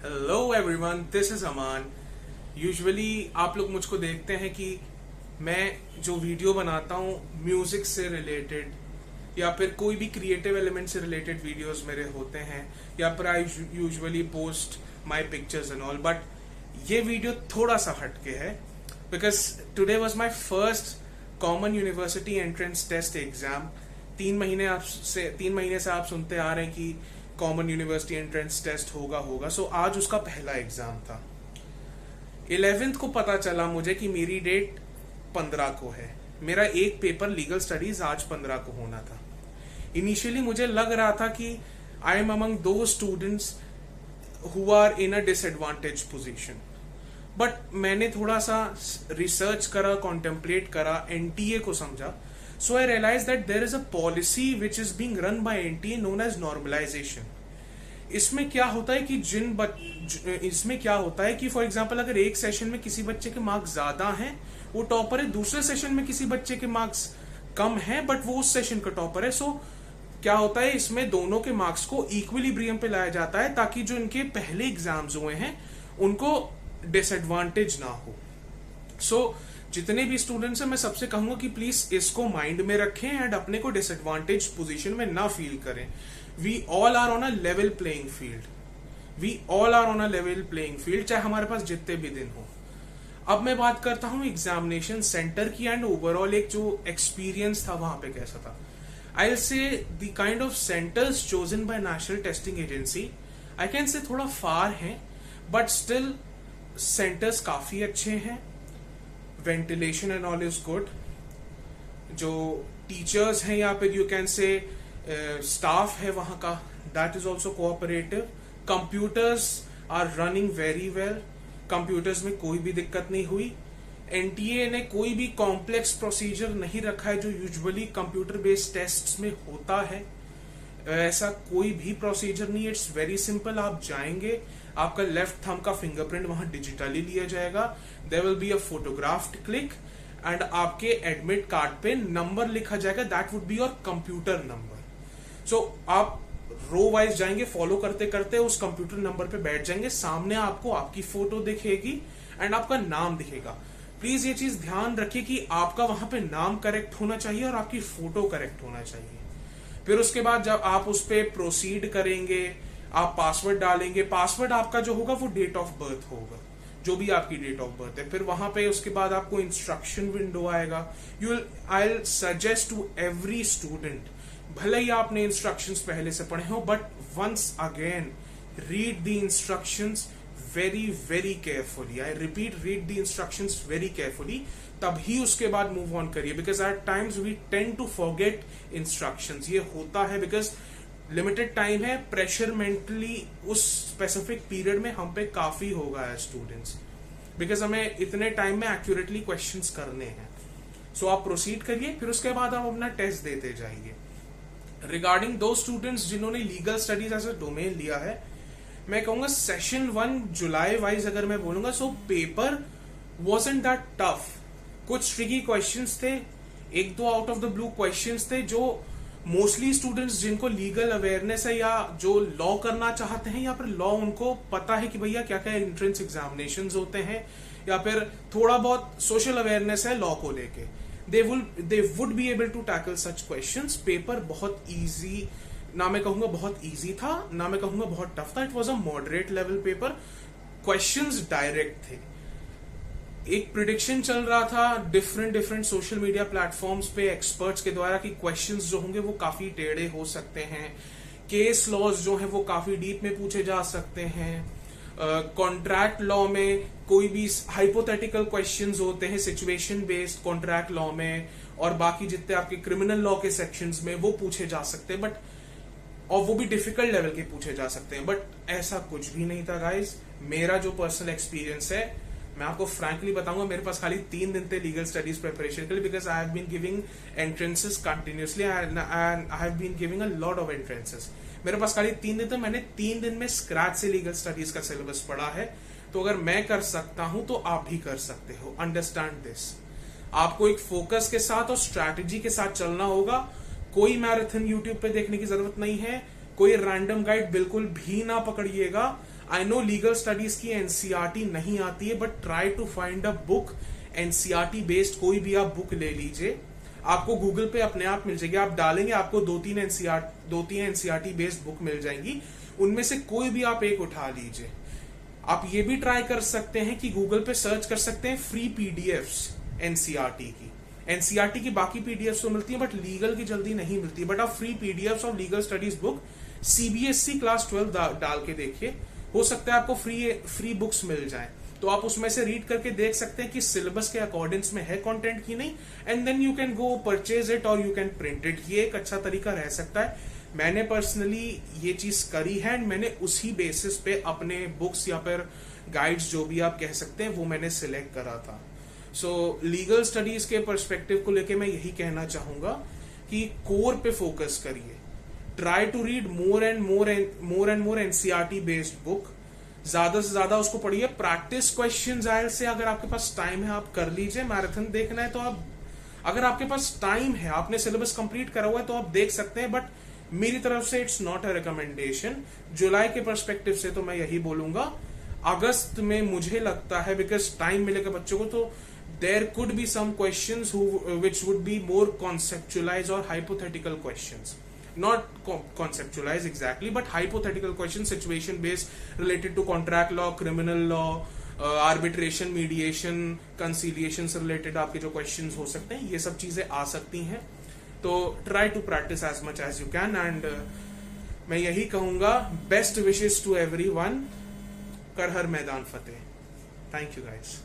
Hello everyone, this is Aman. Usually आप लोग मुझको देखते हैं कि मैं जो वीडियो बनाता हूँ म्यूजिक से रिलेटेड या फिर कोई भी क्रिएटिव एलिमेंट से रिलेटेड वीडियोस मेरे होते हैं, या फिर I usually post my pictures and all. But ये वीडियो थोड़ा सा हटके है because today was my first common university entrance test exam. 3 महीने से आप सुनते आ रहे हैं कि कॉमन यूनिवर्सिटी एंट्रेंस टेस्ट होगा। सो आज उसका पहला एग्जाम था। 11th को पता चला मुझे कि मेरी डेट 15 को है। मेरा एक पेपर लीगल स्टडीज आज 15 को होना था। इनिशियली मुझे लग रहा था कि I am among the students who are in a disadvantage position, but मैंने थोड़ा सा रिसर्च करा, कॉन्टेम्पलेट करा, एनटीए को समझा। So I realized that there is a policy which is being run by NTA known as normalization. इसमें क्या होता है कि फॉर एग्जाम्पल अगर एक सेशन में किसी बच्चे के मार्क्स ज्यादा हैं, वो टॉपर है। दूसरे सेशन में किसी बच्चे के मार्क्स कम हैं बट वो उस सेशन का टॉपर है। सो क्या होता है, इसमें दोनों के मार्क्स को इक्विलिब्रियम पे लाया जाता है ताकि जो इनके पहले एग्जाम्स हुए हैं उनको डिसएडवांटेज ना हो। सो जितने भी स्टूडेंट्स हैं मैं सबसे कहूंगा कि प्लीज इसको माइंड में रखें एंड अपने को डिसएडवांटेज पोजीशन में ना फील करें। We all are on a level playing field, चाहे हमारे पास जितने भी दिन हो। अब मैं बात करता हूं एग्जामिनेशन सेंटर की एंड ओवरऑल एक जो एक्सपीरियंस था वहां पे कैसा था। I will say the kind of centres chosen by national testing agency, I can say थोड़ा फार हैं बट स्टिल सेंटर्स काफी अच्छे हैं। Ventilation and all is good. जो टीचर्स हैं या फिर यू कैन से स्टाफ है वहां का, that is also cooperative. Computers are running very well, computers में कोई भी दिक्कत नहीं हुई। एनटीए ने कोई भी कॉम्प्लेक्स प्रोसीजर नहीं रखा है जो यूजुअली कंप्यूटर बेस्ड टेस्ट्स में होता है। ऐसा कोई भी प्रोसीजर नहीं, इट्स वेरी सिंपल। आप जाएंगे, आपका लेफ्ट थंब का फिंगरप्रिंट वहां डिजिटली लिया जाएगा, there will be a photographed click and आपके एडमिट कार्ड पे नंबर लिखा जाएगा, that would be your computer number. So आप रो वाइज जाएंगे, फॉलो करते करते उस कंप्यूटर नंबर पे बैठ जाएंगे। सामने आपको आपकी फोटो दिखेगी एंड आपका नाम दिखेगा। प्लीज ये चीज ध्यान रखिए कि आपका वहां पे नाम करेक्ट होना चाहिए और आपकी फोटो करेक्ट होना चाहिए। फिर उसके बाद जब आप उस पर प्रोसीड करेंगे, आप पासवर्ड डालेंगे। पासवर्ड आपका जो होगा वो डेट ऑफ बर्थ होगा, जो भी आपकी डेट ऑफ बर्थ है। फिर वहां पे उसके बाद आपको इंस्ट्रक्शन विंडो आएगा। I will suggest to every student, भले ही आपने इंस्ट्रक्शंस पहले से पढ़े हो, but once again read the instructions very very carefully. I repeat, read the instructions very carefully, तभी उसके बाद मूव ऑन करिए। Because at times we tend to forget instructions. ये होता है बिकॉज लिमिटेड टाइम है, प्रेशर मेंटली उस specific period में हम पे काफी होगा एज स्टूडेंट्स, बिकॉज हमें इतने टाइम में एक्यूरेटली क्वेश्चंस करने हैं। सो आप प्रोसीड करिए, फिर उसके बाद आप अपना टेस्ट देते जाइए। रिगार्डिंग दो स्टूडेंट्स जिन्होंने legal studies as a domain लिया है, मैं कहूंगा सेशन 1 जुलाई वाइज अगर मैं बोलूंगा, so paper wasn't that tough. कुछ ट्रिकी क्वेश्चंस थे, 1-2 out of the blue questions थे जो मोस्टली स्टूडेंट्स जिनको लीगल अवेयरनेस है या जो लॉ करना चाहते हैं या फिर लॉ उनको पता है कि भैया क्या क्या एंट्रेंस एग्जामिनेशंस होते हैं, या फिर थोड़ा बहुत सोशल अवेयरनेस है लॉ को लेके, they would be able to tackle such questions. Paper बहुत इजी, ना मैं कहूंगा बहुत इजी था, ना मैं कहूंगा बहुत टफ था। It was a moderate level paper. Questions direct थे। एक प्रिडिक्शन चल रहा था डिफरेंट सोशल मीडिया प्लेटफॉर्म्स पे एक्सपर्ट्स के द्वारा कि क्वेश्चंस जो होंगे वो काफी टेढ़े हो सकते हैं। केस लॉज जो है वो काफी डीप में पूछे जा सकते हैं। कॉन्ट्रैक्ट लॉ में कोई भी हाइपोथेटिकल क्वेश्चंस होते हैं सिचुएशन बेस्ड कॉन्ट्रैक्ट लॉ में, और बाकी जितने आपके क्रिमिनल लॉ के सेक्शंस में वो पूछे जा सकते हैं, बट और वो भी डिफिकल्ट लेवल के पूछे जा सकते हैं। बट ऐसा कुछ भी नहीं था गाइज। मेरा जो पर्सनल एक्सपीरियंस है, मैं आपको फ्रैंकली बताऊंगा, मेरे पास खाली 3 दिन थे लीगल स्टडीज प्रिपरेशन के लिए, because I have been giving entrances continuously and I have been giving a lot of entrances. मेरे पास खाली 3 दिन थे, मैंने 3 दिन में स्क्रैच से लीगल स्टडीज का सिलेबस पढ़ा है। तो अगर मैं कर सकता हूं तो आप भी कर सकते हो। Understand this. आपको एक फोकस के साथ और स्ट्रैटेजी के साथ चलना होगा। कोई मैराथन यूट्यूब पे देखने की जरूरत नहीं है, कोई रैंडम गाइड बिल्कुल भी ना पकड़िएगा। आई नो लीगल स्टडीज की एनसीईआरटी नहीं आती है, but try to find a book NCERT based, कोई भी आप बुक ले लीजिए, आपको गूगल पे अपने आप मिल जाएगी, आप डालेंगे आपको दो तीन एनसीईआरटी बेस्ड बुक मिल जाएंगी, उनमें से कोई भी आप एक उठा लीजिए। आप ये भी ट्राई कर सकते हैं कि गूगल पे सर्च कर सकते हैं फ्री पीडीएफ्स एनसीईआरटी की। एनसीईआरटी की बाकी पीडीएफ्स तो मिलती है, बट लीगल की जल्दी नहीं मिलती, बट आप free PDFs of legal studies book CBSE class 12 डाल के देखिए, हो सकता है आपको फ्री बुक्स मिल जाए, तो आप उसमें से रीड करके देख सकते हैं कि सिलेबस के अकॉर्डिंग्स में है कंटेंट की नहीं, and then you can go purchase it और यू कैन प्रिंट इट। ये एक अच्छा तरीका रह सकता है। मैंने पर्सनली ये चीज करी है एंड मैंने उसी बेसिस पे अपने बुक्स या फिर गाइड्स जो भी आप कह सकते हैं वो मैंने सिलेक्ट करा था। सो लीगल स्टडीज के पर्सपेक्टिव को लेके मैं यही कहना चाहूंगा कि कोर पे फोकस करिए, try to read more and more NCERT based book, ज्यादा से ज्यादा उसको पढ़िए, प्रैक्टिस क्वेश्चंस आयल से, अगर आपके पास टाइम है आप कर लीजिए, मैराथन देखना है तो आप, अगर आपके पास टाइम है, आपने सिलेबस कंप्लीट करा हुआ है तो आप देख सकते हैं, बट मेरी तरफ से इट्स नॉट अ रिकमेंडेशन। जुलाई के पर्सपेक्टिव से तो मैं यही बोलूंगा, अगस्त में मुझे लगता है बिकॉज टाइम मिलेगा बच्चों को, तो there could be some questions which would be more conceptualize और hypothetical questions, not conceptualize exactly, but hypothetical questions, situation based, related to contract law, criminal law, arbitration, mediation, conciliation से related आपके जो questions हो सकते हैं, ये सब चीजें आ सकती हैं। तो try to practice as much as you can, and मैं यही कहूंगा, best wishes to everyone, कर हर मैदान फतेह। Thank you guys.